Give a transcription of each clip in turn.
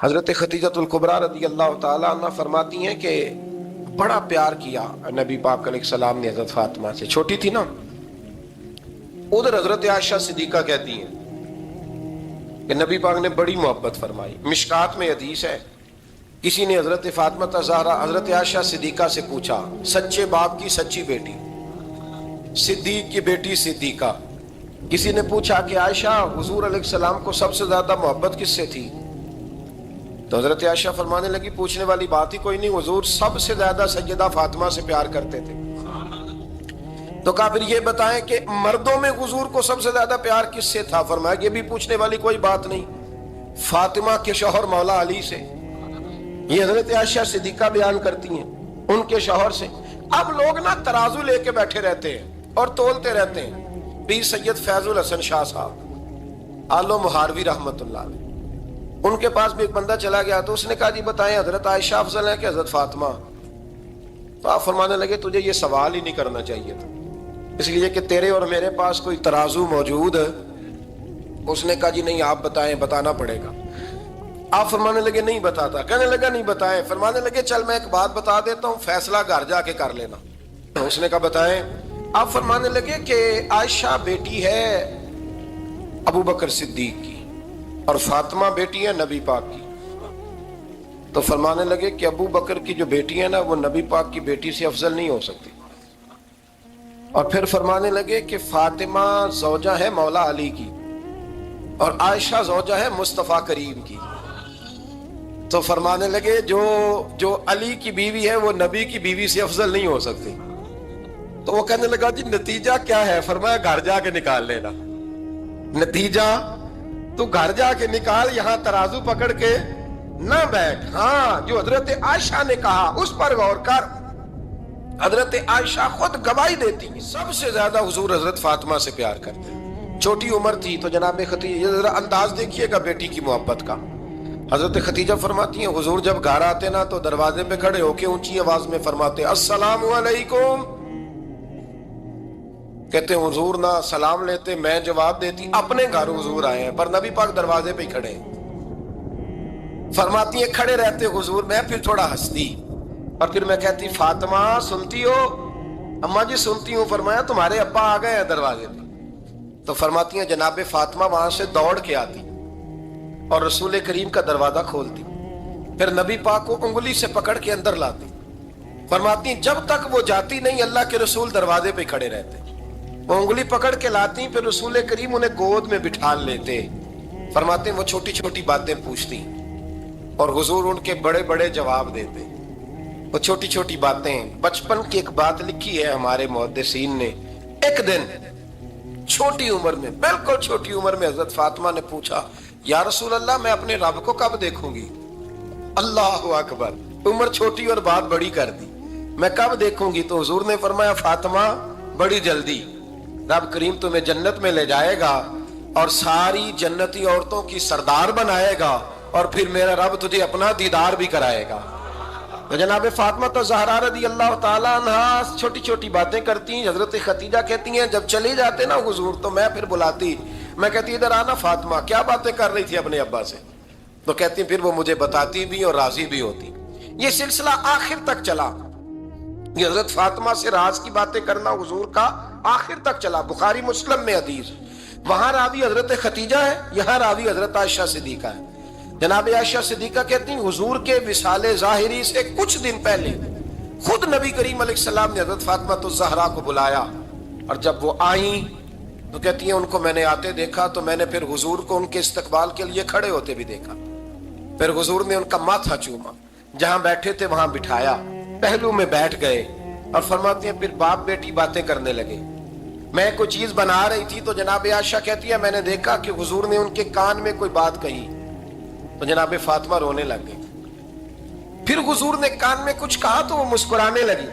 حضرت خدیجہ الکبریٰ رضی اللہ تعالیٰ عنہ فرماتی ہیں کہ بڑا پیار کیا نبی پاک علیہ السلام نے حضرت فاطمہ سے، چھوٹی تھی نا۔ ادھر حضرت عائشہ صدیقہ کہتی ہیں کہ نبی پاک نے بڑی محبت فرمائی۔ مشکات میں حدیث ہے، کسی نے حضرت فاطمہ زہرا حضرت عائشہ صدیقہ سے پوچھا، سچے باپ کی سچی بیٹی، صدیق کی بیٹی صدیقہ۔ کسی نے پوچھا کہ عائشہ حضور علیہ السلام کو سب سے زیادہ محبت کس سے تھی؟ تو حضرت عائشہ فرمانے لگی پوچھنے والی بات ہی کوئی نہیں، حضور سب سے زیادہ سیدہ فاطمہ سے پیار کرتے تھے۔ تو کہا پھر یہ بتائیں کہ مردوں میں حضور کو سب سے زیادہ پیار کس سے تھا؟ فرمایا یہ بھی پوچھنے والی کوئی بات نہیں، فاطمہ کے شوہر مولا علی سے۔ یہ حضرت عائشہ صدیقہ بیان کرتی ہیں ان کے شوہر سے۔ اب لوگ نا ترازو لے کے بیٹھے رہتے ہیں اور تولتے رہتے ہیں۔ پیر سید فیض الحسن شاہ صاحب آلو مہاروی رحمت اللہ علیہ، ان کے پاس بھی ایک بندہ چلا گیا تو اس نے کہا جی بتائیں حضرت عائشہ افضل ہے کہ حضرت فاطمہ؟ تو آپ فرمانے لگے تجھے یہ سوال ہی نہیں کرنا چاہیے تھا، اس لیے کہ تیرے اور میرے پاس کوئی ترازو موجود ہے۔ اس نے کہا جی نہیں آپ بتائیں، بتانا پڑے گا۔ آپ فرمانے لگے نہیں بتاتا، کہنے لگا نہیں بتائیں، فرمانے لگے چل میں ایک بات بتا دیتا ہوں، فیصلہ گھر جا کے کر لینا۔ اس نے کہا بتائیں۔ آپ فرمانے لگے کہ عائشہ بیٹی ہے ابو بکر صدیق کی اور فاطمہ بیٹی ہے نبی پاک کی۔ تو فرمانے لگے کہ ابو بکر کی جو بیٹی ہے نا وہ نبی پاک کی بیٹی سے افضل نہیں ہو سکتی۔ اور پھر فرمانے لگے کہ فاطمہ زوجہ ہے مولا علی کی اور عائشہ زوجہ ہے مصطفیٰ کریم کی۔ تو فرمانے لگے جو علی کی بیوی ہے وہ نبی کی بیوی سے افضل نہیں ہو سکتی۔ تو وہ کہنے لگا جی نتیجہ کیا ہے؟ فرمایا گھر جا کے نکال لینا، نتیجہ تو گھر جا کے نکال، یہاں ترازو پکڑ کے نہ بیٹھ۔ ہاں جو حضرت عائشہ نے کہا اس پر غور کر۔ حضرت عائشہ خود گواہی دیتی سب سے زیادہ حضور حضرت فاطمہ سے پیار کرتے، چھوٹی عمر تھی۔ تو جناب خدیجہ ذرا انداز دیکھیے گا بیٹی کی محبت کا۔ حضرت خدیجہ فرماتی ہیں حضور جب گھر آتے نا تو دروازے پہ کھڑے ہو کے اونچی آواز میں فرماتے السلام علیکم۔ کہتے ہیں حضور نہ سلام لیتے، میں جواب دیتی، اپنے گھر حضور آئے ہیں پر نبی پاک دروازے پہ ہی کھڑے ہیں۔ فرماتی ہیں کھڑے رہتے حضور، میں پھر تھوڑا ہنستی اور پھر میں کہتی فاطمہ سنتی ہو؟ اماں جی سنتی ہوں۔ فرمایا تمہارے ابا آ گئے ہیں دروازے پہ۔ تو فرماتی ہیں جناب فاطمہ وہاں سے دوڑ کے آتی اور رسول کریم کا دروازہ کھولتی، پھر نبی پاک کو انگلی سے پکڑ کے اندر لاتی۔ فرماتی ہیں جب تک وہ جاتی نہیں اللہ کے رسول دروازے پہ کھڑے رہتے، وہ انگلی پکڑ کے لاتی، پھر رسول کریم انہیں گود میں بٹھا لیتے۔ فرماتے ہیں وہ چھوٹی چھوٹی باتیں پوچھتی اور حضور ان کے بڑے بڑے جواب دیتے۔ وہ چھوٹی چھوٹی باتیں، بچپن کی ایک بات لکھی ہے ہمارے محدثین نے، ایک دن چھوٹی عمر میں، بالکل چھوٹی عمر میں حضرت فاطمہ نے پوچھا یا رسول اللہ میں اپنے رب کو کب دیکھوں گی؟ اللہ اکبر، عمر چھوٹی اور بات بڑی کر دی، میں کب دیکھوں گی؟ تو حضور نے فرمایا فاطمہ بڑی جلدی، رب کریم تمہیں جنت میں لے جائے گا اور ساری جنتی عورتوں کی سردار بنائے گا اور پھر میرا رب تجھے اپنا دیدار بھی کرائے گا۔ تو جناب فاطمہ زہرا رضی اللہ تعالیٰ عنہا چھوٹی چھوٹی باتیں کرتی ہیں۔ حضرت خدیجہ کہتی ہیں جب چلی جاتے نا حضور تو میں پھر بلاتی، میں کہتی ادھر آنا فاطمہ، کیا باتیں کر رہی تھی اپنے ابا سے؟ تو کہتی پھر وہ مجھے بتاتی بھی اور راضی بھی ہوتی۔ یہ سلسلہ آخر تک چلا، یہ حضرت فاطمہ سے راز کی باتیں کرنا حضور کا آخر تک چلا۔ بخاری مسلم میں حدیث، وہاں راوی حضرت خدیجہ ہے، یہاں راوی حضرت عائشہ صدیقہ ہے۔ جناب عائشہ صدیقہ کہتی ہیں حضور کے وصال ظاہری سے کچھ دن پہلے خود نبی کریم علیہ السلام نے حضرت فاطمہ الزہرا کو بلایا، اور جب وہ آئیں تو کہتی ہیں ان کو میں نے آتے دیکھا تو میں نے پھر حضور کو ان کے استقبال کے لیے کھڑے ہوتے بھی دیکھا، پھر حضور نے ان کا ماتھا چوما، جہاں بیٹھے تھے وہاں بٹھایا، پہلو میں بیٹھ گئے اور فرماتی ہیں پھر باپ بیٹی باتیں کرنے لگے۔ میں کوئی چیز بنا رہی تھی تو جناب عائشہ کہتی ہے میں نے دیکھا کہ حضور نے ان کے کان میں کوئی بات کہی تو جناب فاطمہ رونے لگ گئی۔ پھر حضور نے کان میں کچھ کہا تو وہ مسکرانے لگی۔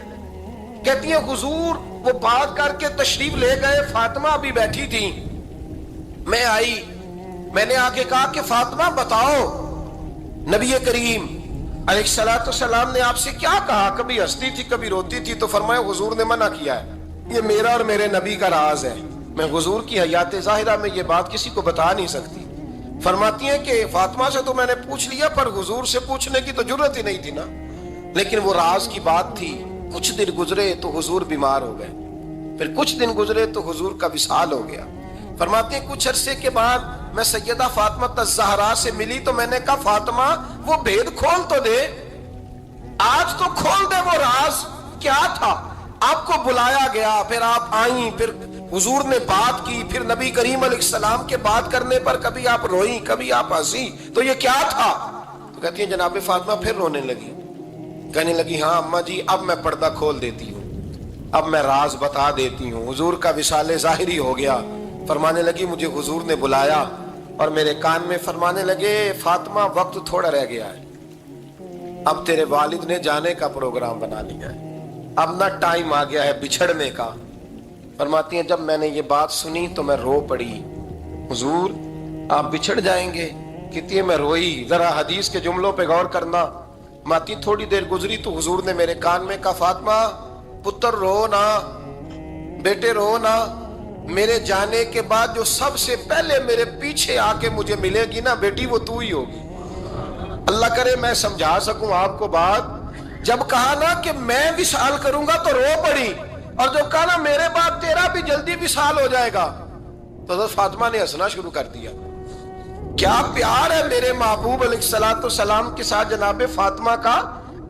کہتی ہے حضور وہ بات کر کے تشریف لے گئے، فاطمہ ابھی بیٹھی تھی، میں آئی، میں نے آ کے کہا کہ فاطمہ بتاؤ نبی کریم علیہ الصلوۃ والسلام نے آپ سے کیا کہا؟ کبھی ہنستی تھی کبھی روتی تھی۔ تو فرمایا حضور نے منع کیا ہے، یہ میرا اور میرے نبی کا راز ہے، میں حضور کی حیات ظاہرہ میں یہ بات کسی کو بتا نہیں سکتی، فرماتی ہیں کہ فاطمہ سے تو میں نے پوچھ لیا پر حضور سے پوچھنے کی تو جرت ہی نہیں تھی نا، لیکن وہ راز کی بات تھی۔ کچھ دن گزرے تو حضور بیمار ہو گئے، پھر کچھ دن گزرے تو حضور کا وصال ہو گیا۔ فرماتے ہیں کچھ عرصے کے بعد میں سیدہ فاطمہ الزہرا سے ملی تو میں نے کہا فاطمہ وہ بھید کھول تو دے، آج تو کھول دے وہ راز کیا تھا۔ آپ کو بلایا گیا، پھر آپ آئیں، پھر حضور نے بات کی، پھر نبی کریم علیہ السلام کے بات کرنے پر کبھی آپ روئیں کبھی آپ ہنسی، تو یہ کیا تھا؟ تو کہتی ہیں جناب فاطمہ پھر رونے لگی، کہنے لگی ہاں اماں جی اب میں پردہ کھول دیتی ہوں، اب میں راز بتا دیتی ہوں۔ حضور کا وصال ظاہری ہو گیا۔ فرمانے لگی مجھے حضور نے بلایا اور میرے کان میں فرمانے لگے فاطمہ وقت تھوڑا رہ گیا ہے، اب تیرے والد نے جانے کا پروگرام بنا لیا ہے، اب نہ ٹائم آ گیا ہے بچھڑنے کا۔ فرماتی ہیں جب میں نے یہ بات سنی تو میں رو پڑی، حضور آپ بچھڑ جائیں گے؟ کہتی ہے میں روئی۔ ذرا حدیث کے جملوں پہ غور کرنا، ماتی تھوڑی دیر گزری تو حضور نے میرے کان میں کہا فاطمہ پتر رو نہ، بیٹے رو نہ، میرے جانے کے بعد جو سب سے پہلے میرے پیچھے آ کے مجھے ملے گی نا بیٹی وہ تو ہی ہوگی۔ اللہ کرے میں سمجھا سکوں آپ کو بات، جب کہا نا کہ میں وصال کروں گا تو رو پڑی، اور جو کہا نا میرے بعد تیرا بھی جلدی وصال ہو جائے گا تو حضرت فاطمہ نے ہنسنا شروع کر دیا۔ کیا پیار ہے میرے محبوب علیہ السلام کے ساتھ جناب فاطمہ کا۔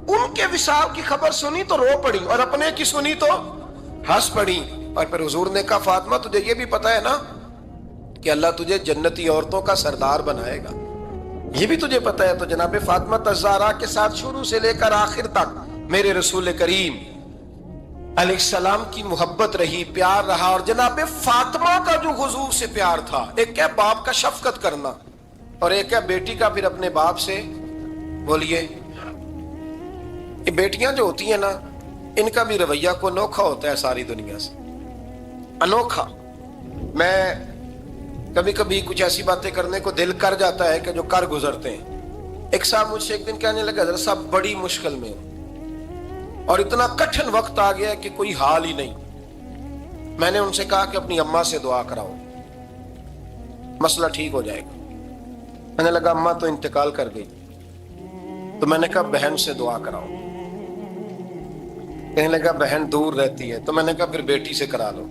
ان کے وصال کی خبر سنی تو رو پڑی اور اپنے کی سنی تو ہنس پڑی۔ اور پھر حضور نے کہا فاطمہ تجھے یہ بھی پتا ہے نا کہ اللہ تجھے جنتی عورتوں کا سردار بنائے گا، یہ بھی تجھے پتا ہے؟ تو جناب فاطمہ الزہرا کے ساتھ شروع سے لے کر آخر تک میرے رسول کریم علیہ السلام کی محبت رہی، پیار رہا۔ اور جناب فاطمہ کا جو حضور سے پیار تھا، ایک ہے باپ کا شفقت کرنا اور ایک ہے بیٹی کا پھر اپنے باپ سے، بولیے یہ بیٹیاں جو ہوتی ہیں نا ان کا بھی رویہ کو انوکھا ہوتا ہے ساری دنیا سے، انوکھا۔ میں کبھی کبھی کچھ ایسی باتیں کرنے کو دل کر جاتا ہے کہ جو کر گزرتے ہیں۔ ایک صاحب مجھ سے ایک دن کہنے لگا حضرت صاحب بڑی مشکل میں ہوں اور اتنا کٹھن وقت آ گیا کہ کوئی حال ہی نہیں۔ میں نے ان سے کہا کہ اپنی اماں سے دعا کراؤ، مسئلہ ٹھیک ہو جائے گا۔ میں نے لگا اماں تو انتقال کر گئی، تو میں نے کہا بہن سے دعا کراؤ۔ کہنے لگا بہن دور رہتی ہے، تو میں نے کہا پھر بیٹی سے کرا لو۔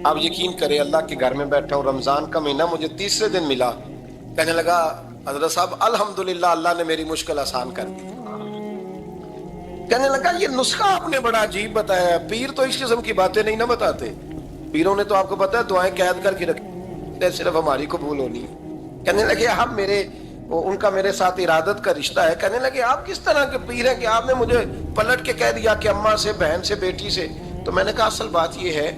آپ یقین کریں اللہ کے گھر میں بیٹھا ہوں، رمضان کا مہینہ مجھے تیسرے دن ملا۔ کہنے لگا حضرت صاحب الحمدللہ اللہ نے میری مشکل آسان کر دی۔ کہنے لگا یہ نسخہ آپ نے بڑا عجیب بتایا، پیر تو اس قسم کی باتیں نہیں نہ بتاتے، پیروں نے تو آپ کو پتا ہے دعائیں قید کر کے رکھی، صرف ہماری قبول ہونی ہے۔ کہنے لگے آپ ان کا میرے ساتھ ارادت کا رشتہ ہے۔ کہنے لگے آپ کس طرح کے پیر ہیں کہ آپ نے مجھے پلٹ کے کہہ دیا کہ اماں سے، بہن سے، بیٹی سے؟ تو میں نے کہا اصل بات یہ ہے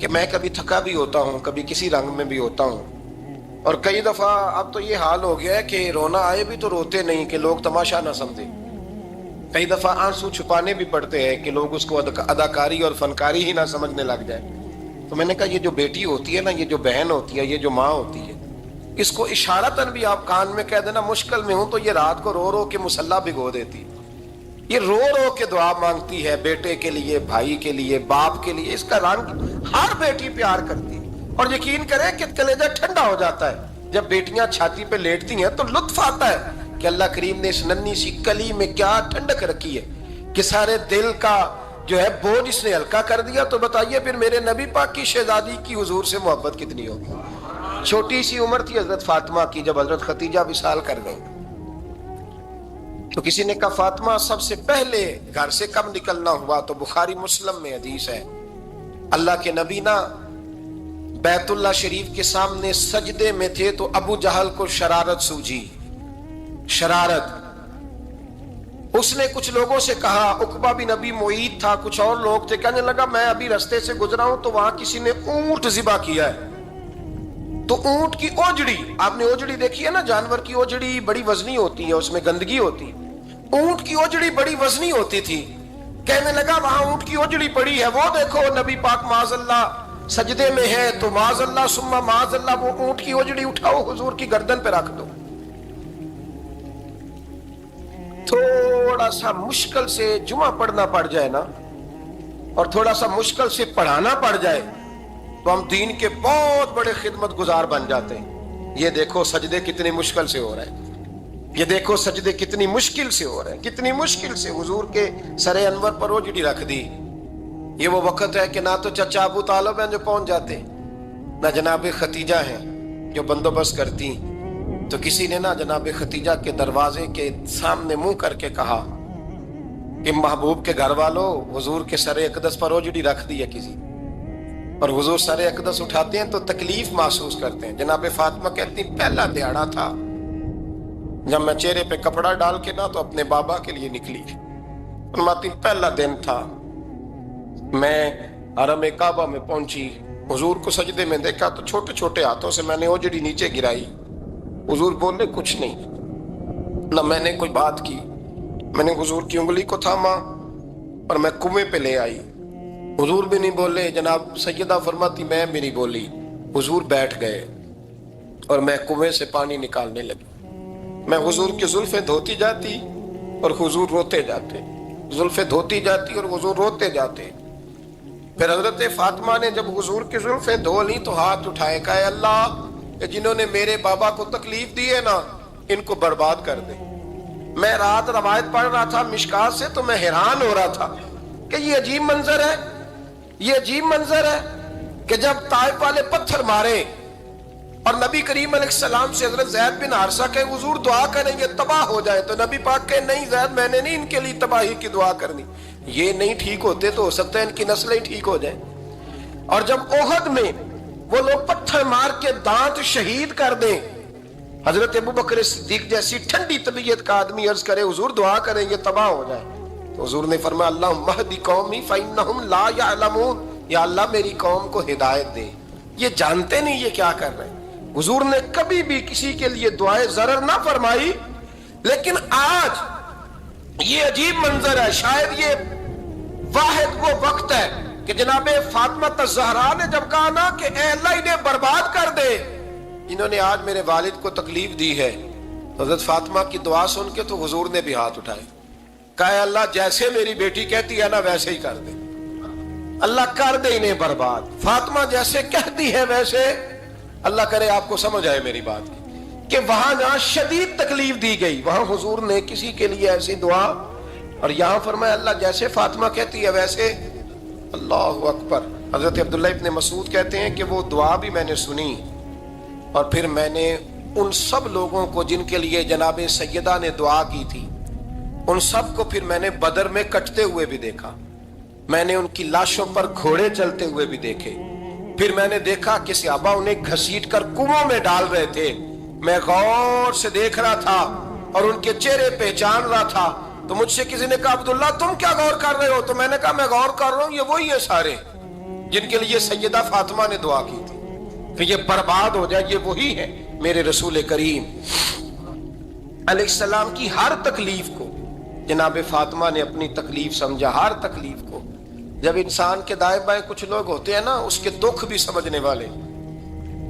کہ میں کبھی تھکا بھی ہوتا ہوں، کبھی کسی رنگ میں بھی ہوتا ہوں، اور کئی دفعہ اب تو یہ حال ہو گیا ہے کہ رونا آئے بھی تو روتے نہیں کہ لوگ تماشا نہ سمجھیں، کئی دفعہ آنسو چھپانے بھی پڑتے ہیں کہ لوگ اس کو اداکاری اور فنکاری ہی نہ سمجھنے لگ جائے۔ تو میں نے کہا یہ جو بیٹی ہوتی ہے نا، یہ جو بہن ہوتی ہے، یہ جو ماں ہوتی ہے، اس کو اشارتاً بھی آپ کان میں کہہ دینا مشکل میں ہوں تو یہ رات کو رو رو کے مصلی بھگو دیتی، یہ رو رو کے دعا مانگتی ہے بیٹے کے لیے، بھائی کے لیے، باپ کے لیے۔ اس کا رنگ ہر بیٹی پیار کرتی ہے، اور یقین کریں کہ کلیجہ ٹھنڈا ہو جاتا ہے جب بیٹیاں چھاتی پہ لیٹتی ہیں، تو لطف آتا ہے کہ اللہ کریم نے اس ننھی سی کلی میں کیا ٹھنڈک رکھی ہے کہ سارے دل کا جو ہے بوجھ اس نے ہلکا کر دیا۔ تو بتائیے پھر میرے نبی پاک کی شہزادی کی حضور سے محبت کتنی ہوگی۔ چھوٹی سی عمر تھی حضرت فاطمہ کی جب حضرت خدیجہ وصال کر گئی، تو کسی نے کہا فاطمہ سب سے پہلے گھر سے کب نکلنا ہوا؟ تو بخاری مسلم میں حدیث ہے، اللہ کے نبی نا بیت اللہ شریف کے سامنے سجدے میں تھے تو ابو جہل کو شرارت سوجی، شرارت۔ اس نے کچھ لوگوں سے کہا، عقبہ بن نبی معید تھا، کچھ اور لوگ تھے، کہنے لگا میں ابھی رستے سے گزرا ہوں تو وہاں کسی نے اونٹ ذبح کیا ہے، تو اونٹ کی اوجڑی، آپ نے اوجڑی دیکھی ہے نا، جانور کی اوجڑی بڑی وزنی ہوتی ہے، اس میں گندگی ہوتی، اونٹ کی اوجڑی بڑی وزنی ہوتی تھی۔ کہنے لگا وہاں اونٹ کی اوجڑی پڑی ہے، وہ دیکھو نبی پاک معاذ اللہ سجدے میں ہے، تو معاذ اللہ ثم معاذ اللہ وہ اونٹ کی اوجڑی اٹھاؤ حضور کی گردن پہ رکھ دو۔ تھوڑا سا مشکل سے جمعہ پڑھنا پڑ جائے نا، اور تھوڑا سا مشکل سے پڑھانا پڑ جائے، تو ہم دین کے بہت بڑے خدمت گزار بن جاتے ہیں۔ یہ دیکھو سجدے کتنی مشکل سے ہو رہے ہیں، یہ دیکھو سجدے کتنی مشکل سے ہو رہے ہیں، کتنی مشکل سے حضور کے سر انور پر روجڑی رکھ دی۔ یہ وہ وقت ہے کہ نہ تو چچا ابو طالب ہیں جو پہنچ جاتے، نہ جناب ختیجہ ہیں جو بندوبست کرتی، تو کسی نے نہ جناب ختیجہ کے دروازے کے سامنے منہ کر کے کہا کہ محبوب کے گھر والوں حضور کے سر اقدس پر روجڑی رکھ دی ہے کسی، اور حضور سر اقدس اٹھاتے ہیں تو تکلیف محسوس کرتے ہیں۔ جناب فاطمہ کہتی پہلا دیہڑا تھا جب میں چہرے پہ کپڑا ڈال کے نہ تو اپنے بابا کے لیے نکلی، فرماتی پہلا دن تھا، میں حرم کعبہ میں پہنچی، حضور کو سجدے میں دیکھا تو چھوٹے چھوٹے ہاتھوں سے میں نے اوجڑی نیچے گرائی، حضور بولے کچھ نہیں، نہ میں نے کوئی بات کی، میں نے حضور کی انگلی کو تھاما اور میں کنویں پہ لے آئی، حضور بھی نہیں بولے، جناب سیدہ فرماتی میں بھی نہیں بولی، حضور بیٹھ گئے اور میں کنویں سے پانی نکالنے لگی، میں حضور کی زلفیں دھوتی جاتی اور حضور روتے جاتے، زلفیں دھوتی جاتی اور حضور روتے جاتے۔ پھر حضرت فاطمہ نے جب حضور کی زلفیں دھو لی تو ہاتھ اٹھائے، کہا اے اللہ کہ جنہوں نے میرے بابا کو تکلیف دی ہے نا ان کو برباد کر دے۔ میں رات روایت پڑھ رہا تھا مشکات سے تو میں حیران ہو رہا تھا کہ یہ عجیب منظر ہے، یہ عجیب منظر ہے کہ جب طائف والے پتھر مارے اور نبی کریم علیہ السلام سے حضرت زید بن حارثہ کہ حضور دعا کریں گے تباہ ہو جائے، تو نبی پاک کہ نہیں زید میں نے نہیں ان کے لیے تباہی کی دعا کرنی، یہ نہیں ٹھیک ہوتے تو ہو سکتا ہے ان کی نسلیں ٹھیک ہو جائیں۔ اور جب احد میں وہ لوگ پتھر مار کے دانت شہید کر دیں، حضرت ابوبکر صدیق جیسی ٹھنڈی طبیعت کا آدمی عرض کرے حضور دعا کریں گے تباہ ہو جائے، تو حضور نے فرمایا اللہم اہد قومی فإنہم لا یعلمون، یا اللہ میری قوم کو ہدایت دے، یہ جانتے نہیں یہ کیا کر رہے ہیں۔ حضور نے کبھی بھی کسی کے لیے دعائے ضرر نہ فرمائی، لیکن آج یہ عجیب منظر ہے، شاید یہ واحد وہ وقت ہے کہ جناب فاطمہ الزہرا نے جب کہا نا کہ اے اللہ انہیں برباد کر دے انہوں نے آج میرے والد کو تکلیف دی ہے، حضرت فاطمہ کی دعا سن کے تو حضور نے بھی ہاتھ اٹھائے، کہا اے اللہ جیسے میری بیٹی کہتی ہے نا ویسے ہی کر دے، اللہ کر دے انہیں برباد، فاطمہ جیسے کہتی ہے ویسے، اللہ کرے آپ کو سمجھ آئے میری بات کہ وہاں جہاں شدید تکلیف دی گئی وہاں حضور نے کسی کے لیے ایسی دعا، اور یہاں فرمایا اللہ جیسے فاطمہ کہتی ہے ویسے، اللہ اکبر۔ حضرت عبداللہ ابن مسعود کہتے ہیں کہ وہ دعا بھی میں نے سنی، اور پھر میں نے ان سب لوگوں کو جن کے لیے جناب سیدہ نے دعا کی تھی ان سب کو پھر میں نے بدر میں کٹتے ہوئے بھی دیکھا، میں نے ان کی لاشوں پر گھوڑے چلتے ہوئے بھی دیکھے، پھر میں نے دیکھا کہ صحابہ انہیں گھسیٹ کر کنووں میں ڈال رہے تھے، میں غور سے دیکھ رہا تھا اور ان کے چہرے پہچان رہا تھا، تو مجھ سے کسی نے کہا عبداللہ تم کیا غور کر رہے ہو؟ تو میں نے کہا میں غور کر رہا ہوں یہ وہی ہے سارے جن کے لیے سیدہ فاطمہ نے دعا کی تھی کہ یہ برباد ہو جائے، یہ وہی ہے میرے رسول کریم علیہ السلام کی ہر تکلیف کو جناب فاطمہ نے اپنی تکلیف سمجھا، ہر تکلیف کو۔ جب انسان کے دائیں بائیں کچھ لوگ ہوتے ہیں نا اس کے دکھ بھی سمجھنے والے،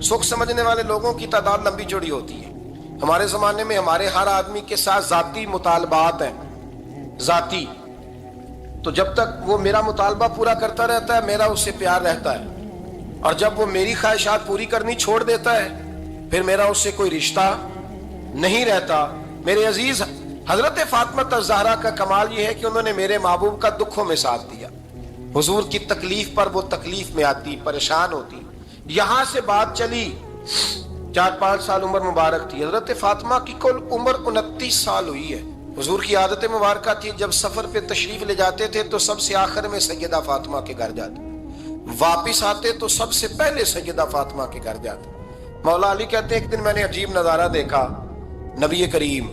سکھ سمجھنے والے لوگوں کی تعداد لمبی چوڑی ہوتی ہے۔ ہمارے زمانے میں ہمارے ہر آدمی کے ساتھ ذاتی مطالبات ہیں، ذاتی، تو جب تک وہ میرا مطالبہ پورا کرتا رہتا ہے میرا اس سے پیار رہتا ہے، اور جب وہ میری خواہشات پوری کرنی چھوڑ دیتا ہے پھر میرا اس سے کوئی رشتہ نہیں رہتا۔ میرے عزیز حضرت فاطمہ الزہرا کا کمال یہ ہے کہ انہوں نے میرے محبوب کا دکھوں میں ساتھ دیا، حضور کی تکلیف پر وہ تکلیف میں آتی، پریشان ہوتی۔ یہاں سے بات چلی 4-5 سال عمر مبارک تھی، حضرت فاطمہ کی کل عمر 29 سال ہوئی ہے۔ حضور کی عادت مبارکہ تھی جب سفر پہ تشریف لے جاتے تھے تو سب سے آخر میں سیدہ فاطمہ کے گھر جاتے، واپس آتے تو سب سے پہلے سیدہ فاطمہ کے گھر جاتے۔ مولا علی کہتے ہیں ایک دن میں نے عجیب نظارہ دیکھا، نبی کریم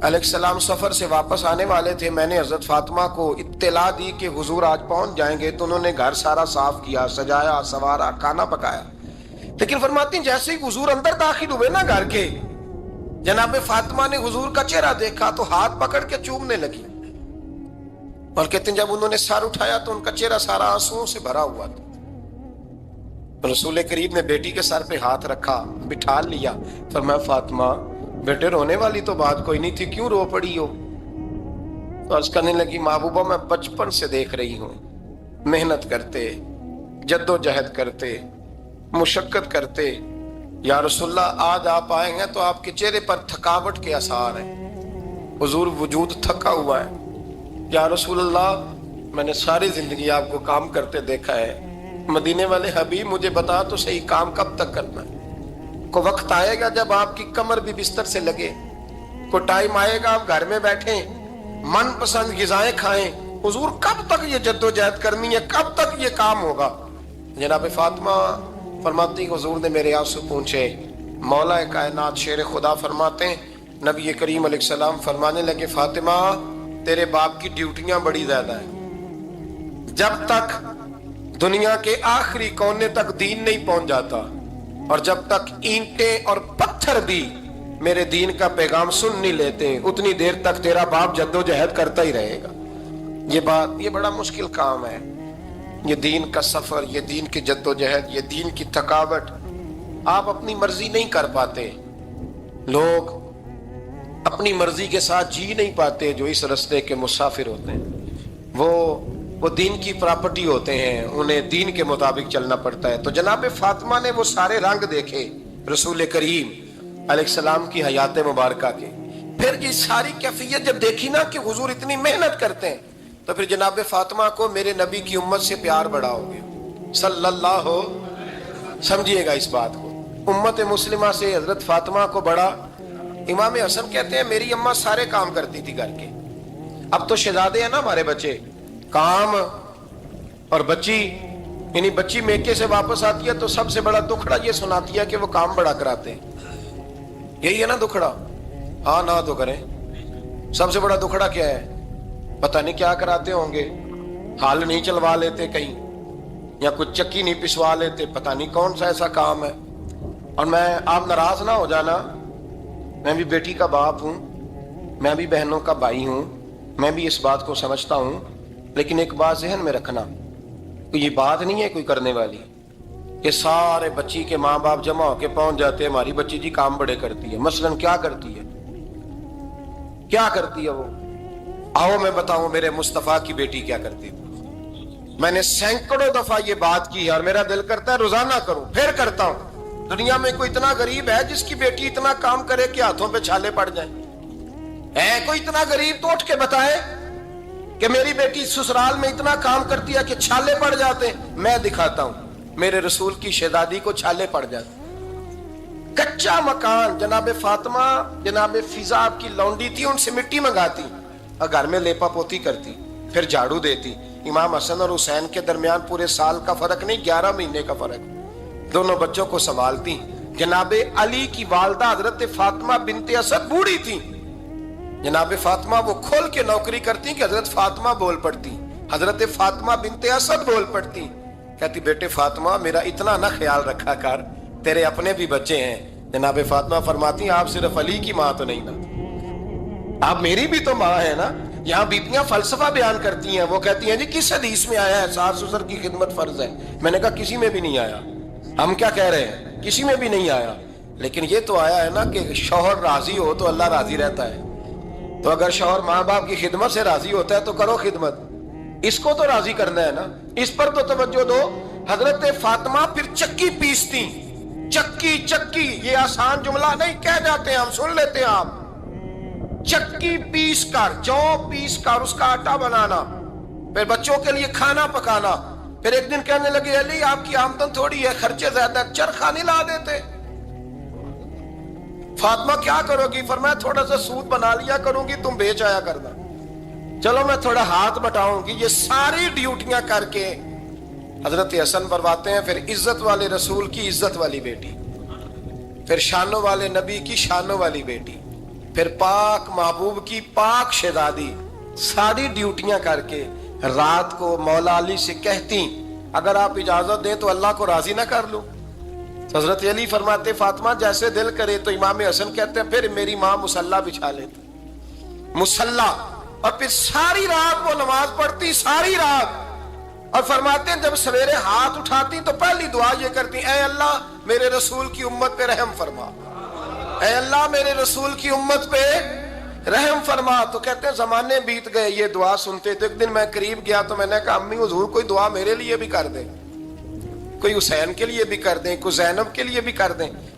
علیہ السلام سفر سے واپس آنے والے تھے، میں نے حضرت فاطمہ کو اطلاع دی کہ حضور آج پہنچ جائیں گے، تو انہوں نے گھر سارا صاف کیا، سجایا، سوارا، کھانا پکایا، لیکن فرماتی ہیں جیسے ہی حضور اندر داخل ہوئے نا گھر کے، جناب فاطمہ نے حضور کا چہرہ دیکھا تو ہاتھ پکڑ کے چومنے لگی، اور کہتے ہیں جب انہوں نے سر اٹھایا تو ان کا چہرہ سارا آنسوؤں سے بھرا ہوا تھا۔ رسول کریم نے بیٹی کے سر پہ ہاتھ رکھا، بٹھا لیا، فرمایا فاطمہ بیٹے رونے والی تو بات کوئی نہیں تھی، کیوں رو پڑی ہو؟ تو عرض کرنے لگی محبوبہ میں بچپن سے دیکھ رہی ہوں محنت کرتے، جد و جہد کرتے، مشقت کرتے، یا رسول اللہ آج آپ آئے ہیں تو آپ کے چہرے پر تھکاوٹ کے آثار ہیں، حضور وجود تھکا ہوا ہے۔ یا رسول اللہ میں نے ساری زندگی آپ کو کام کرتے دیکھا ہے، مدینے والے حبیب مجھے بتا تو صحیح کام کب تک کرنا ہے؟ کوئی وقت آئے گا جب آپ کی کمر بھی بستر سے لگے، کوئی ٹائم آئے گا آپ گھر میں بیٹھیں من پسند غذائیں کھائیں، حضور کب تک یہ جدوجہد کرنی ہے، کب تک یہ کام ہوگا؟ جناب فاطمہ فرماتی حضور نے میرے آنسو پوچھے۔ مولا کائنات شیر خدا فرماتے ہیں نبی کریم علیہ السلام فرمانے لگے فاطمہ تیرے باپ کی ڈیوٹیاں بڑی زیادہ ہیں، جب تک دنیا کے آخری کونے تک دین نہیں پہنچ جاتا اور جب تک اینٹیں اور پتھر بھی میرے دین کا پیغام سن نہیں لیتے اتنی دیر تک تیرا باپ جدوجہد کرتا ہی رہے گا۔ یہ بڑا مشکل کام ہے، یہ دین کا سفر، یہ دین کی جدوجہد، یہ دین کی تھکاوٹ آپ اپنی مرضی نہیں کر پاتے۔ لوگ اپنی مرضی کے ساتھ جی نہیں پاتے جو اس رستے کے مسافر ہوتے ہیں، وہ دین کی پراپرٹی ہوتے ہیں، انہیں دین کے مطابق چلنا پڑتا ہے۔ تو جناب فاطمہ نے وہ سارے رنگ دیکھے رسول کریم علیہ السلام کی حیات مبارکہ کے، پھر یہ ساری کیفیت جب دیکھی نا کہ حضور اتنی محنت کرتے ہیں تو پھر جناب فاطمہ کو میرے نبی کی امت سے پیار بڑا ہو گیا صلی اللہ ہو۔ سمجھیے گا اس بات کو، امت مسلمہ سے حضرت فاطمہ کو بڑا۔ امام حسن کہتے ہیں میری اماں سارے کام کرتی تھی گھر کے، اب تو شہزادے ہیں نا ہمارے بچے، کام اور بچی، یعنی بچی میکے سے واپس آتی ہے تو سب سے بڑا دکھڑا یہ سناتی ہے کہ وہ کام بڑا کراتے ہیں، یہی ہے نا دکھڑا؟ ہاں نہ تو کریں، سب سے بڑا دکھڑا کیا ہے؟ پتہ نہیں کیا کراتے ہوں گے، ہال نہیں چلوا لیتے کہیں یا کچھ چکی نہیں پسوا لیتے، پتہ نہیں کون سا ایسا کام ہے۔ اور آپ ناراض نہ ہو جانا، میں بھی بیٹی کا باپ ہوں، میں بھی بہنوں کا بھائی ہوں، میں بھی اس بات کو سمجھتا ہوں، لیکن ایک بات ذہن میں رکھنا، یہ بات نہیں ہے کوئی کرنے والی کہ سارے بچی کے ماں باپ جمع ہو کے پہنچ جاتے ہیں ہماری بچی جی کام بڑے کرتی ہے۔ مثلاً کیا کرتی ہے؟ کیا کرتی ہے وہ؟ آؤ میں بتاؤں میرے مصطفیٰ کی بیٹی کیا کرتی تھی۔ میں نے سینکڑوں دفعہ یہ بات کی ہے اور میرا دل کرتا ہے روزانہ کروں، پھر کرتا ہوں۔ دنیا میں کوئی اتنا غریب ہے جس کی بیٹی اتنا کام کرے کہ ہاتھوں پہ چھالے پڑ جائیں؟ ہے کوئی اتنا غریب تو اٹھ کے بتائے کہ میری بیٹی سسرال میں اتنا کام کرتی ہے کہ چھالے پڑ جاتے ہیں؟ میں دکھاتا ہوں، میرے رسول کی شہزادی کو چھالے پڑ جاتے۔ کچا مکان، جناب فاطمہ جناب فضا آپ کی لونڈی تھی، ان سے مٹی منگاتی اور گھر میں لیپا پوتی کرتی، پھر جھاڑو دیتی۔ امام حسن اور حسین کے درمیان پورے سال کا فرق نہیں، 11 مہینے کا فرق، دونوں بچوں کو سنبھالتی۔ جناب علی کی والدہ حضرت فاطمہ بنت اسد بوڑھی تھی، جناب فاطمہ وہ کھول کے نوکری کرتی کہ حضرت فاطمہ بول پڑتی، حضرت فاطمہ بنت اسد بول پڑتی، کہتی بیٹے فاطمہ میرا اتنا نہ خیال رکھا کر، تیرے اپنے بھی بچے ہیں۔ جناب فاطمہ فرماتی آپ صرف علی کی ماں تو نہیں نا، آپ میری بھی تو ماں ہے نا۔ یہاں بیٹیاں فلسفہ بیان کرتی ہیں، وہ کہتی ہیں جی کس حدیث میں آیا ہے ساس سسر کی خدمت فرض ہے؟ میں نے کہا کسی میں بھی نہیں آیا۔ ہم کیا کہہ رہے ہیں؟ کسی میں بھی نہیں آیا، لیکن یہ تو آیا ہے نا کہ شوہر راضی ہو تو اللہ راضی رہتا ہے۔ تو اگر شوہر ماں باپ کی خدمت سے راضی ہوتا ہے تو کرو خدمت، اس کو تو راضی کرنا ہے نا، اس پر تو توجہ دو۔ حضرت فاطمہ پھر چکی پیستی، چکی یہ آسان جملہ نہیں، کہہ جاتے ہیں ہم، سن لیتے ہیں آپ۔ چکی پیس کر، جو پیس کر اس کا آٹا بنانا، پھر بچوں کے لیے کھانا پکانا۔ پھر ایک دن کہنے لگے علی آپ کی آمدن تھوڑی ہے، خرچے زیادہ، چرخہ نہیں لا دیتے؟ فاطمہ کیا کرو گی؟ فرمایا تھوڑا سا سود بنا لیا کروں گی، تم بیچ آیا کرنا، چلو میں تھوڑا ہاتھ بٹاؤں گی۔ یہ ساری ڈیوٹیاں کر کے حضرت حسن فرماتے ہیں پھر عزت والے رسول کی عزت والی بیٹی، پھر شانوں والے نبی کی شانوں والی بیٹی، پھر پاک محبوب کی پاک شہزادی، ساری ڈیوٹیاں کر کے رات کو مولا علی سے کہتی اگر آپ اجازت دیں تو اللہ کو راضی نہ کر لوں؟ حضرت علی فرماتے فاطمہ جیسے دل کرے۔ تو امام حسن کہتے ہیں پھر میری ماں مصلی بچھا لیتی، مصلی، اور پھر ساری رات وہ نماز پڑھتی، ساری رات، اور فرماتے ہیں جب سویرے ہاتھ اٹھاتی تو پہلی دعا یہ کرتی اے اللہ میرے رسول کی امت پہ رحم فرما، اے اللہ میرے رسول کی امت پہ رحم فرما۔ تو کہتے ہیں زمانے بیت گئے یہ دعا سنتے، تو ایک دن میں قریب گیا تو میں نے کہا امی حضور کوئی دعا میرے لیے بھی کر دیں، کوئی حسین کے لیے بھی کر دیں، کوئی زینب کے لیے بھی کر دیں۔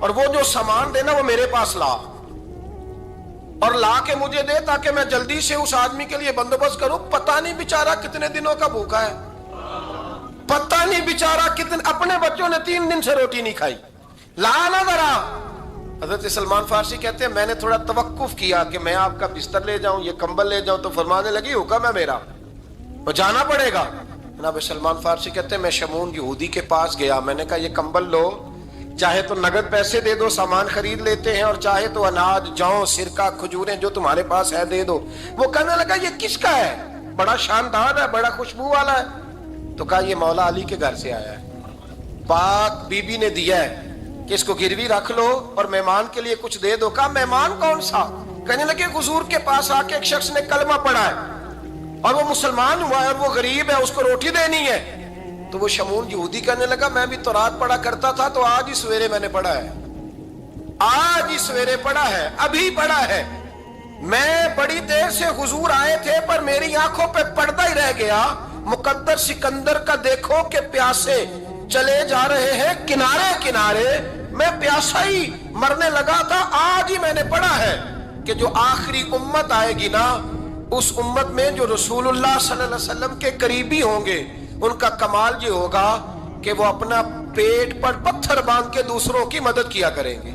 اور وہ جو سامان دینا وہ میرے پاس لا، اور لا کے مجھے دے تاکہ میں جلدی سے اس آدمی کے لیے بندوبست کروں. پتہ نہیں بیچارہ کتنے دنوں کا بھوکا ہے، پتہ نہیں بیچارہ کتنے، اپنے بچوں نے 3 دن سے روٹی نہیں کھائی. لا نہ ذرا. حضرت سلمان فارسی کہتے ہیں میں نے تھوڑا توقف کیا کہ میں آپ کا بستر لے جاؤں، یہ کمبل لے جاؤں، تو فرمانے لگی حکم ہے میرا، وہ جانا پڑے گا. جناب سلمان فارسی کہتے ہیں میں شمون یہودی کے پاس گیا، میں نے کہا یہ کمبل لو، چاہے تو نگد پیسے دے دو، سامان خرید لیتے ہیں، اور چاہے تو اناج، جوں، سرکہ، کھجوریں جو تمہارے پاس ہے دے دو. وہ کہنے لگا یہ کس کا ہے؟ بڑا شاندار ہے، بڑا خوشبو والا ہے. تو کہا یہ مولا علی کے گھر سے آیا ہے، پاک بی بی نے دیا ہے کہ اس کو گروی رکھ لو اور مہمان کے لیے کچھ دے دو. کہا مہمان کون سا؟ کہنے لگے حضور کے پاس آ کے ایک شخص نے کلمہ پڑھا ہے اور وہ مسلمان ہوا ہے اور وہ غریب ہے، اس کو روٹی دینی ہے. تو وہ شمون یہودی کہنے لگا میں بھی تو رات پڑھا کرتا تھا، تو آج ہی سویرے میں نے پڑھا ہے، آج ہی سویرے پڑھا ہے، ابھی پڑھا ہے. میں بڑی دیر سے حضور آئے تھے پر میری آنکھوں پہ پردہ ہی رہ گیا. مقدر سکندر کا دیکھو کہ پیاسے چلے جا رہے ہیں کنارے کنارے، میں پیاسا ہی مرنے لگا تھا. آج ہی میں نے پڑھا ہے کہ جو آخری امت آئے گی نا، اس امت میں جو رسول اللہ صلی اللہ علیہ وسلم کے قریبی ہوں گے، ان کا کمال یہ ہوگا کہ وہ اپنا پیٹ پر پتھر باندھ کے دوسروں کی مدد کیا کریں گے.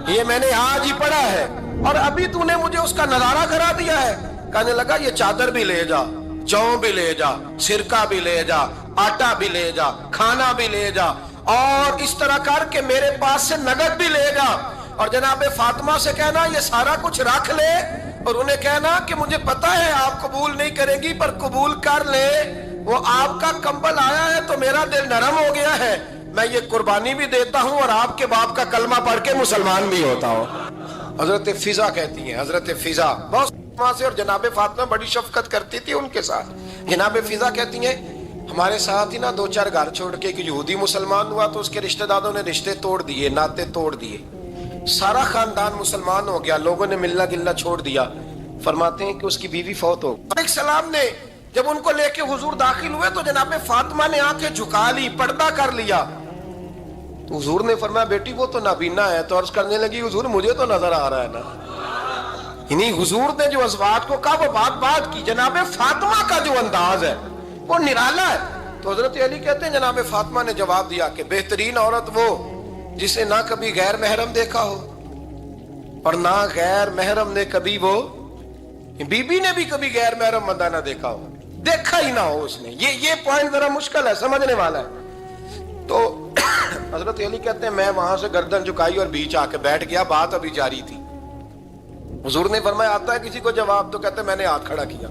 یہ میں نے آج ہی پڑھا ہے اور ابھی تو نے مجھے اس کا نظارہ کرا دیا ہے. کہنے لگا یہ چادر بھی لے جا، جوں بھی لے جا، سرکہ بھی لے جا، آٹا بھی لے جا، کھانا بھی لے جا، اور اس طرح کر کے میرے پاس سے نگد بھی لے جا. اور جناب فاطمہ سے کہنا یہ سارا کچھ رکھ لے، اور انہیں کہنا کہ مجھے پتا ہے آپ قبول نہیں کریں گی پر قبول کر لے، وہ آپ کا کمبل آیا ہے تو میرا دل نرم ہو گیا ہے، میں یہ قربانی بھی دیتا ہوں اور آپ کے باپ کا کلمہ پڑھ کے مسلمان بھی ہوتا ہوں. حضرت فضا کہتی ہیں، حضرت فضا بہت سے، اور جناب فاطمہ بڑی شفقت کرتی تھی ان کے ساتھ. جناب فضا کہتی ہیں ہمارے ساتھ ہی نا 2-4 گھر چھوڑ کے ایک یہودی مسلمان ہوا تو اس کے رشتہ داروں نے رشتے توڑ دیے، ناطے توڑ دیے، سارا خاندان مسلمان ہو گیا، لوگوں نے ملنا گلنا چھوڑ دیا. فرماتے ہیں کہ اس کی بیوی فوت ہو گئی. السلام نے جب ان کو لے کے حضور داخل ہوئے تو جناب فاطمہ نے آنکھیں جھکا لی، پردہ کر لیا. تو حضور نے فرمایا بیٹی وہ تو نابینا ہے. تو عرض کرنے لگی حضور مجھے تو نظر آ رہا ہے نا. یعنی حضور نے جو ازواج کو کہا وہ بات کی. جناب فاطمہ کا جو انداز ہے وہ نرالا ہے. تو حضرت علی کہتے ہیں جناب فاطمہ نے جواب دیا کہ بہترین عورت وہ جسے نہ کبھی غیر محرم دیکھا ہو اور نہ غیر محرم نے کبھی، وہ بی بی نے بھی کبھی غیر محرم بندہ نہ دیکھا ہو، دیکھا ہی نہ ہو اس نے. یہ پوائنٹ ذرا مشکل ہے، سمجھنے والا ہے. تو حضرت علی کہتے ہیں میں وہاں سے گردن جھکائی اور بیچ آ کے بیٹھ گیا، بات ابھی جاری تھی. حضور نے فرمایا آتا ہے کسی کو جواب؟ تو کہتے ہیں میں نے ہاتھ کھڑا کیا،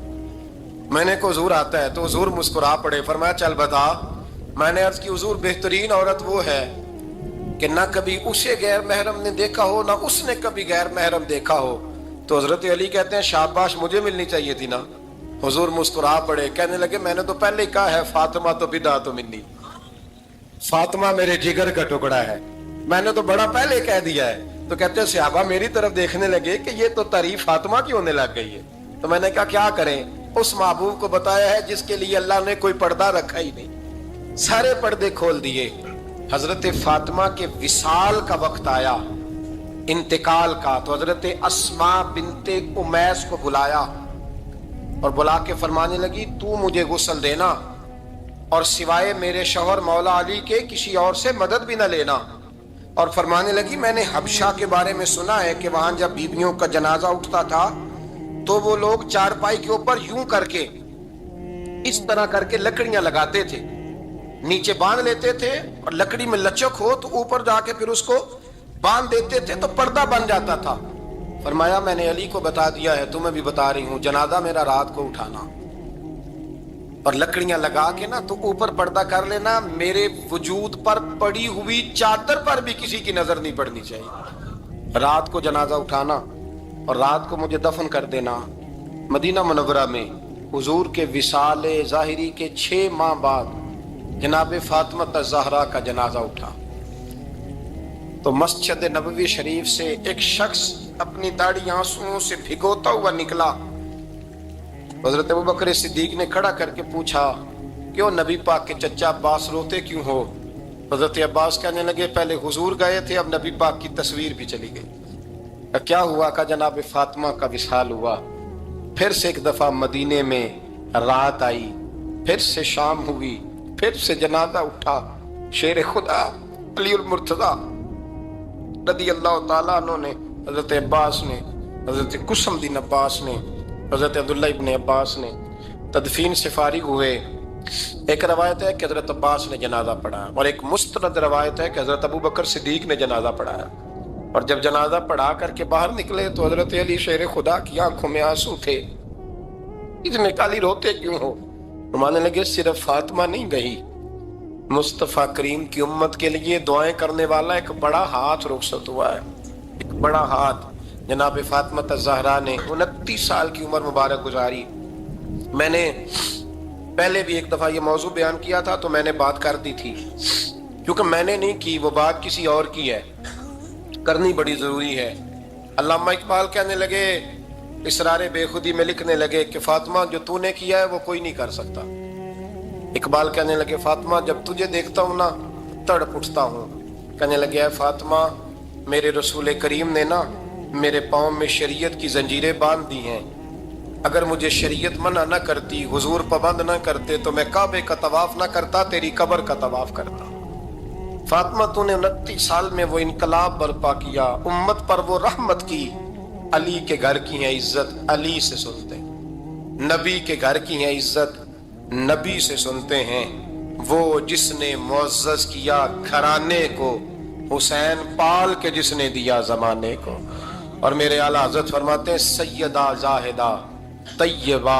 میں نے کو حضور آتا ہے. تو حضور مسکرا پڑے، فرمایا چل بتا. میں نے عرض کی حضور بہترین عورت وہ ہے کہ نہ کبھی اسے غیر محرم نے دیکھا ہو نہ اس نے کبھی غیر محرم دیکھا ہو. تو حضرت علی کہتے ہیں شاباش مجھے ملنی چاہیے تھی نا. حضور مسکرا پڑے، کہنے لگے میں نے تو پہلے ہی کہا ہے فاطمہ تو بدعت منی، فاطمہ میرے جگر کا ٹکڑا ہے، میں نے تو بڑا پہلے کہہ دیا ہے. تو کہتے ہیں صحابہ میری طرف دیکھنے لگے کہ یہ تو تعریف فاطمہ کی ہونے لگ گئی ہے. تو میں نے کہا کیا کریں؟ اس محبوب کو بتایا ہے جس کے لیے اللہ نے کوئی پردہ رکھا ہی نہیں، سارے پردے کھول دیے. حضرت فاطمہ کے وصال کا وقت آیا، انتقال کا. تو حضرت اسماء بنت امیس کو بلایا اور بلا کے فرمانے لگی تو مجھے غسل دینا اور سوائے میرے شوہر مولا علی کے کسی اور سے مدد بھی نہ لینا. اور فرمانے لگی میں نے حبشہ کے بارے میں سنا ہے کہ وہاں جب بیویوں کا جنازہ اٹھتا تھا تو وہ لوگ چارپائی کے اوپر یوں کر کے اس طرح کر کے لکڑیاں لگاتے تھے، نیچے باندھ لیتے تھے اور لکڑی میں لچک ہو تو اوپر جا کے پھر اس کو باندھ دیتے تھے تو پردہ بن جاتا تھا. فرمایا میں نے علی کو بتا دیا ہے، تمہیں بھی بتا رہی ہوں، جنازہ میرا رات کو اٹھانا اور لکڑیاں لگا کے نا تو اوپر پردہ کر لینا، میرے وجود پر پڑی ہوئی چادر پر بھی کسی کی نظر نہیں پڑنی چاہیے. رات کو جنازہ اٹھانا اور رات کو مجھے دفن کر دینا. مدینہ منورہ میں حضور کے وصال ظاہری کے 6 ماہ بعد جناب فاطمہ الزہرا کا جنازہ اٹھا تو مسجد نبوی شریف سے ایک شخص اپنی داڑھی آنسوؤں سے بھگوتا ہوا نکلا. حضرت ابوبکر صدیق نے کھڑا کر کے پوچھا کیوں نبی پاک کے چچا عباس روتے کیوں ہو؟ حضرت عباس کہنے لگے پہلے حضور گئے تھے، اب نبی پاک کی تصویر بھی چلی گئی۔ کیا ہوا؟ کہ جناب فاطمہ کا وصال ہوا، پھر سے ایک دفعہ مدینے میں رات آئی، پھر سے شام ہوئی، پھر سے جنازہ اٹھا۔ شیر خدا علی المرتضیٰ رضی اللہ تعالیٰ عنہ نے، حضرت عباس نے، حضرت قسم الدین عباس نے، حضرت عبداللہ ابن عباس نے تدفین سے فارغ ہوئے۔ ایک روایت ہے کہ حضرت عباس نے جنازہ پڑھا، اور ایک مستند روایت ہے کہ حضرت ابو بکر صدیق نے جنازہ پڑھایا۔ اور جب جنازہ پڑھا کر کے باہر نکلے تو حضرت علی شیر خدا کی آنکھوں میں آنسو تھے۔ اتنے کالی روتے کیوں ہو؟ فرمانے لگے صرف فاطمہ نہیں گئی، مصطفیٰ کریم کی امت کے لیے دعائیں کرنے والا ایک بڑا ہاتھ رخصت ہوا ہے، ایک بڑا ہاتھ۔ جناب فاطمہ الزہرا نے 29 سال کی عمر مبارک گزاری۔ میں نے پہلے بھی ایک دفعہ یہ موضوع بیان کیا تھا تو میں نے بات کر دی تھی، کیونکہ میں نے نہیں کی، وہ بات کسی اور کی ہے، کرنی بڑی ضروری ہے۔ علامہ اقبال کہنے لگے، اسرار بے خودی میں لکھنے لگے کہ فاطمہ جو تو نے کیا ہے وہ کوئی نہیں کر سکتا۔ اقبال کہنے لگے فاطمہ جب تجھے دیکھتا ہوں نا تڑپ اٹھتا ہوں۔ کہنے لگے اے فاطمہ میرے رسول کریم نے نا میرے پاؤں میں شریعت کی زنجیریں باندھ دی ہیں، اگر مجھے شریعت منع نہ کرتی، حضور پابند نہ کرتے تو میں کعبے کا طواف نہ کرتا، تیری قبر کا طواف کرتا۔ فاطمہ تو نے 29 سال میں وہ انقلاب برپا کیا، امت پر وہ رحمت کی۔ علی کے گھر کی ہے عزت، علی سے سنتے ہیں، نبی کے گھر کی ہے عزت، نبی سے سنتے ہیں۔ وہ جس نے معزز کیا گھرانے کو، حسین پال کے جس نے دیا زمانے کو۔ اور میرے اعلیٰ حضرت فرماتے ہیں سیدہ زاہدہ طیبہ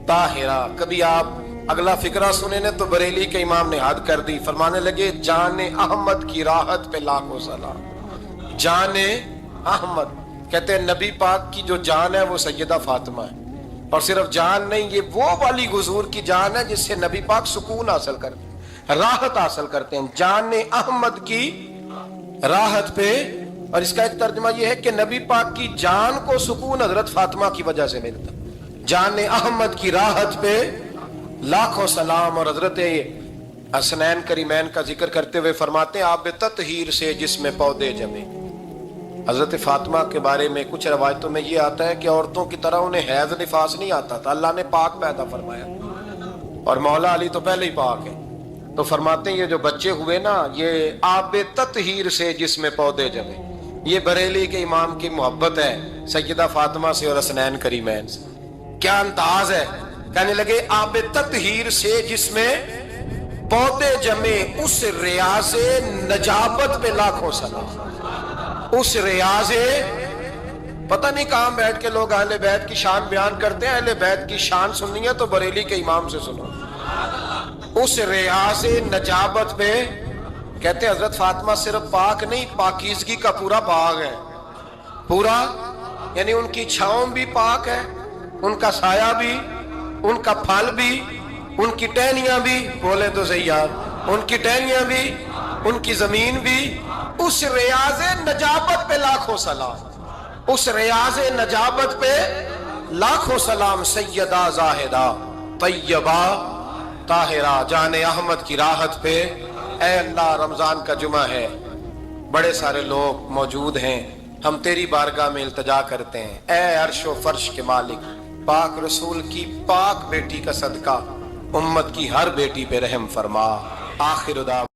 طاہرہ۔ کبھی آپ اگلا فقرہ سنیں نے تو بریلی کے امام نے حد کر دی، فرمانے لگے جان احمد کی راحت پہ لاکھوں سلام۔ جان احمد کہتے ہیں نبی پاک کی جو جان ہے وہ سیدہ فاطمہ ہے، اور صرف جان نہیں، یہ وہ والی حضور کی جان ہے جس سے نبی پاک سکون حاصل کرتے ہیں، راحت حاصل کرتے ہیں۔ جان احمد کی راحت پہ، اور اس کا ایک ترجمہ یہ ہے کہ نبی پاک کی جان کو سکون حضرت فاطمہ کی وجہ سے ملتا۔ جان احمد کی راحت پہ لاکھوں سلام۔ اور حضرت حسنین کریمین کا ذکر کرتے ہوئے فرماتے ہیں آب تطہیر سے جس میں پودے جمے۔ حضرت فاطمہ کے بارے میں کچھ روایتوں میں یہ آتا ہے کہ عورتوں کی طرح انہیں حیض نفاس نہیں آتا تھا، اللہ نے پاک پیدا فرمایا، اور مولا علی تو پہلے ہی پاک ہے۔ تو فرماتے ہیں یہ جو بچے ہوئے نا یہ آب تطہیر سے جس میں پودے جمے، یہ بریلی کے امام کی محبت ہے سیدہ فاطمہ سے اور حسنین کریمین سے۔ کیا انداز ہے! کہنے لگے آب تطہیر سے جس میں پودے جمے، اس ریاض نجابت پہ لاکھوں سلام۔ اس ریاض، پتہ نہیں کہاں بیٹھ کے لوگ اہل بیت کی شان بیان کرتے ہیں، اہل بیت کی شان سننی ہے تو بریلی کے امام سے سنو۔ اس ریاض نجابت پہ کہتے ہیں حضرت فاطمہ صرف پاک نہیں، پاکیزگی کا پورا باغ ہے، پورا، یعنی ان کی چھاؤں بھی پاک ہے، ان کا سایہ بھی، ان کا پھل بھی، ان کی ٹہنیاں بھی، بولے تو صحیح یار، ان کی ٹہنیاں بھی، ان کی زمین بھی۔ اس ریاض نجابت پہ لاکھوں سلام، اس ریاض نجابت پہ لاکھوں سلام۔ سیدہ زاہدہ طیبہ طاہرہ، جان احمد کی راحت پہ۔ اے اللہ رمضان کا جمعہ ہے، بڑے سارے لوگ موجود ہیں، ہم تیری بارگاہ میں التجا کرتے ہیں، اے عرش و فرش کے مالک، پاک رسول کی پاک بیٹی کا صدقہ امت کی ہر بیٹی پہ رحم فرما۔ آخر دعوانا